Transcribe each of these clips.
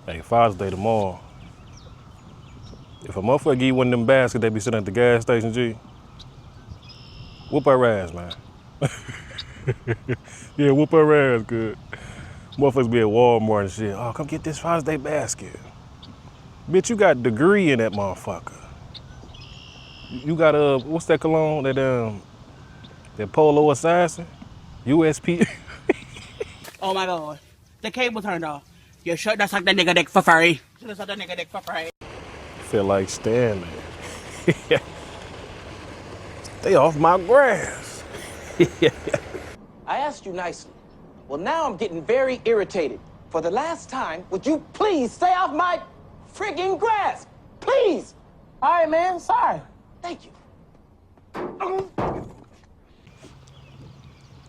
Hey, Father's Day tomorrow. If a motherfucker give you one of them baskets they be sitting at the gas station, G, whoop her ass, man. Yeah, whoop her ass, good. Motherfuckers be at Walmart and shit. Oh, come get this Father's Day basket. Bitch, you got a degree in that motherfucker. You got what's that cologne? That Polo Assassin? USP. Oh my god. The cable turned off. You should have sucked the nigga dick for free. Should have sucked the nigga dick for free. Feel like Stanley. They off my grass. I asked you nicely. Well, now I'm getting very irritated. For the last time, would you please stay off my friggin' grass? Please! All right, man. Sorry. Thank you.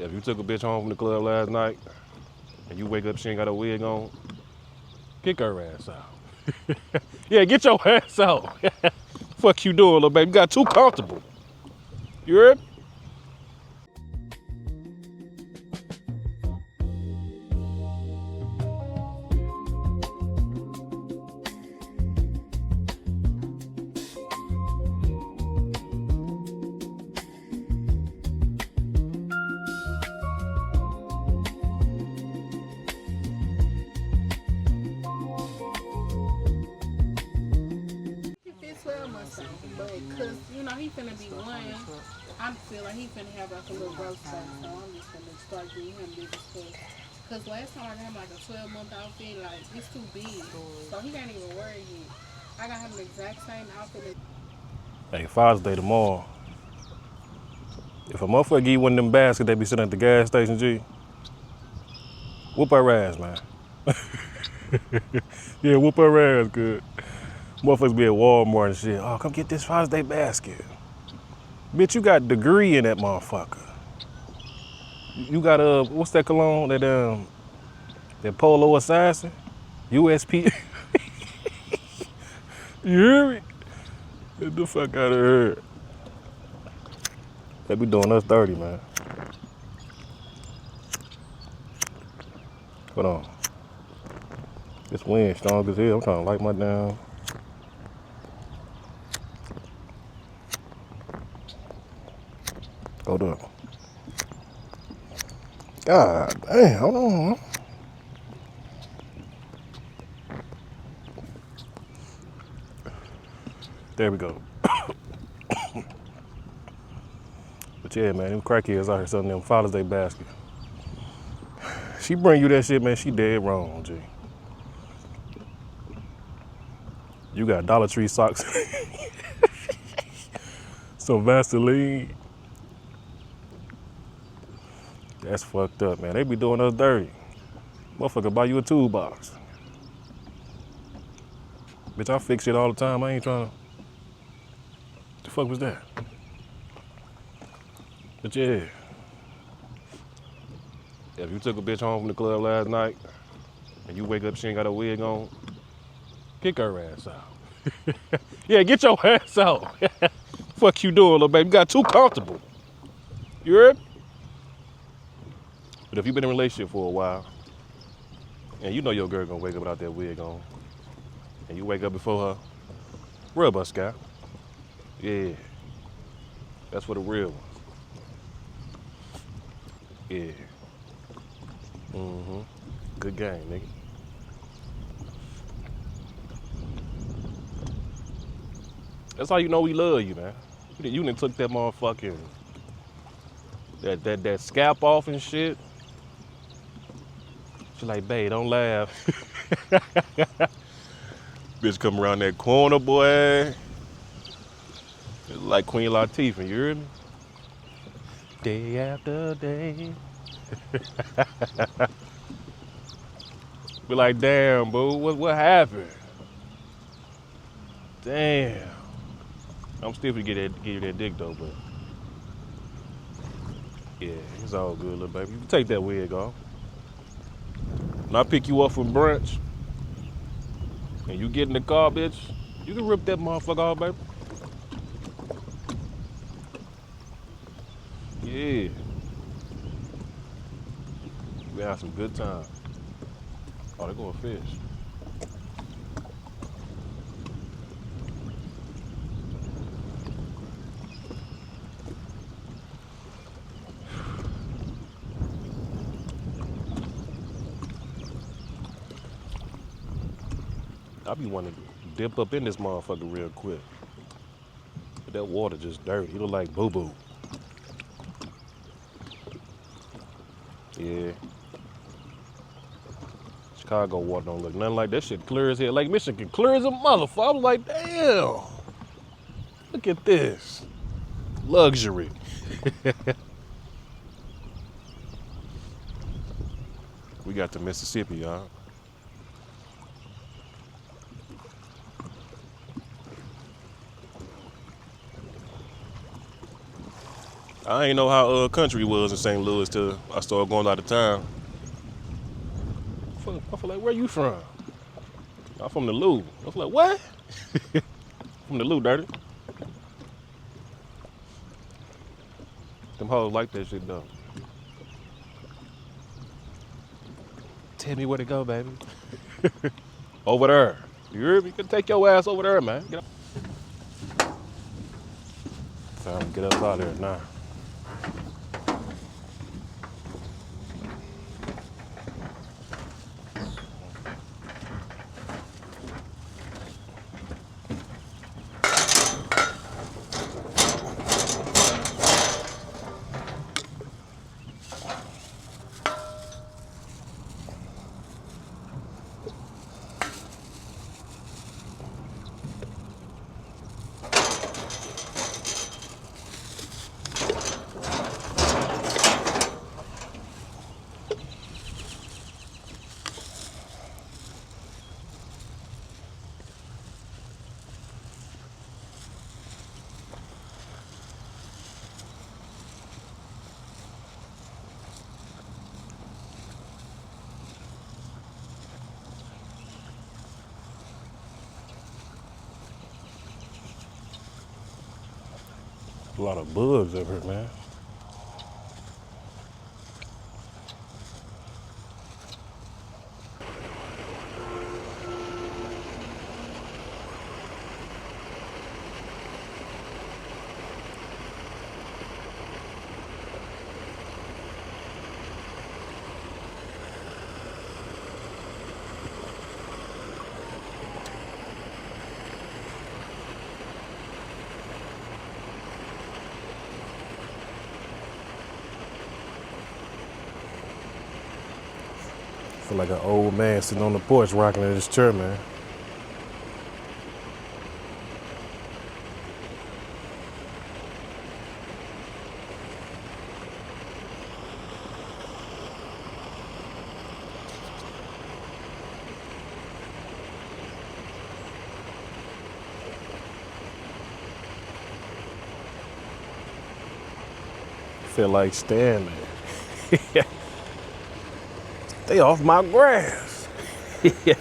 If you took a bitch home from the club last night and you wake up, she ain't got a wig on, kick her ass out. Yeah, get your ass out. Fuck you doing, little baby? You got too comfortable. You heard? But cause you know he finna be one, I feel like he finna have like a little growth spurt, so I'm just gonna start getting him bigger stuff. Cause last time I got him like a 12-month outfit, like it's too big, so he can't even wear it yet. I got him the exact same outfit. Hey, Father's Day tomorrow. If a motherfucker give you one of them baskets they be sitting at the gas station, G, whoop her ass, man. Yeah, whoop her ass, good. Motherfuckers be at Walmart and shit. Oh, come get this Father's Day basket. Bitch, you got a degree in that motherfucker. You got what's that cologne? That Polo Assassin? USP. You hear me? Get the fuck out of here. They be doing us dirty, man. Hold on. This wind strong as hell. I'm trying to light my down. Hold up. God damn, hold on. There we go. But yeah, man, them crackheads out here selling them Father's Day basket. She bring you that shit, man, she dead wrong, G. You got Dollar Tree socks. Some Vaseline. That's fucked up, man. They be doing us dirty. Motherfucker buy you a toolbox. Bitch, I fix shit all the time. I ain't trying to. The fuck was that? But yeah. If you took a bitch home from the club last night and you wake up, she ain't got a wig on, kick her ass out. Yeah, get your ass out. Fuck you doing, little baby? You got too comfortable. You heard? But if you've been in a relationship for a while, and you know your girl gonna wake up without that wig on, and you wake up before her, rub her, Scott. Yeah. That's for the real ones. Yeah. Mm-hmm. Good game, nigga. That's how you know we love you, man. You done took that motherfucking, that scalp off and shit. She like, babe, don't laugh. Bitch come around that corner, boy. It's like Queen Latifah, you heard me? Day after day. Be like, damn, boo, what happened? Damn. I'm still gonna get you that dick though, but yeah, it's all good, little baby. You can take that wig off. When I pick you up from brunch and you get in the car, bitch, you can rip that motherfucker off, baby. Yeah. We had some good time. Oh, they going fish. I be wanting to dip up in this motherfucker real quick. But that water just dirty. It look like boo-boo. Yeah. Chicago water don't look nothing like that shit clear as hell. Lake Michigan clear as a motherfucker. I was like, damn. Look at this. Luxury. We got to Mississippi, y'all. I ain't know how country was in St. Louis till I started going out of town. I feel like, where you from? I'm from the Lou. I was like, what? From the Lou, dirty. Them hoes like that shit though. Tell me where to go, baby. Over there. You heard me? You can take your ass over there, man. Get up. Time to get us out of here now. A lot of bugs over here, man. Feel like an old man sitting on the porch rocking in his chair, man. Feel like Stanley. They off my grass. That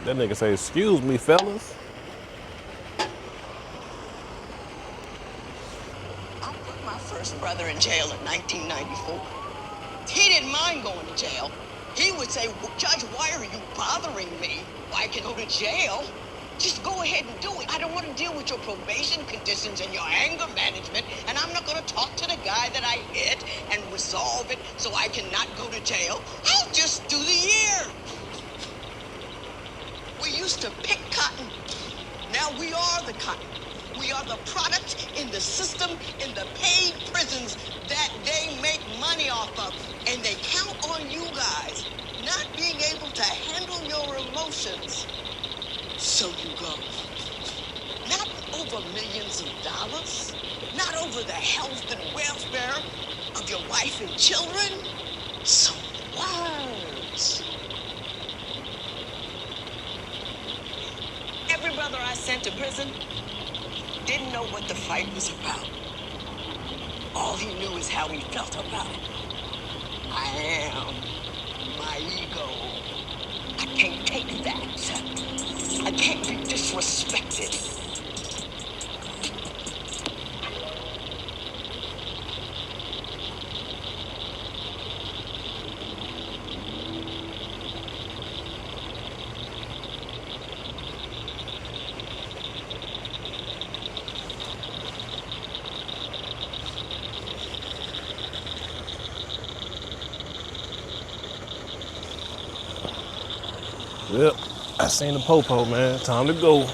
nigga say, excuse me, fellas. I put my first brother in jail in 1994. He didn't mind going to jail. He would say, well, Judge, why are you bothering me? I can go to jail. Just go ahead and do it. I don't want to deal with your probation conditions and your anger management, and I'm not going to talk to the guy that I hit and resolve it so I cannot go to jail. I'll just do the year. We used to pick cotton. Now we are the cotton. We are the product in the system, in the paid prisons that they make money off of. And they count on you guys not being able to handle your emotions. So you go. Not over millions of dollars, not over the health and welfare of your wife and children. Some words. Every brother I sent to prison didn't know what the fight was about. All he knew is how he felt about it. I am my ego. I can't take that. I can't be disrespected. Yep, I seen the popo, man. Time to go.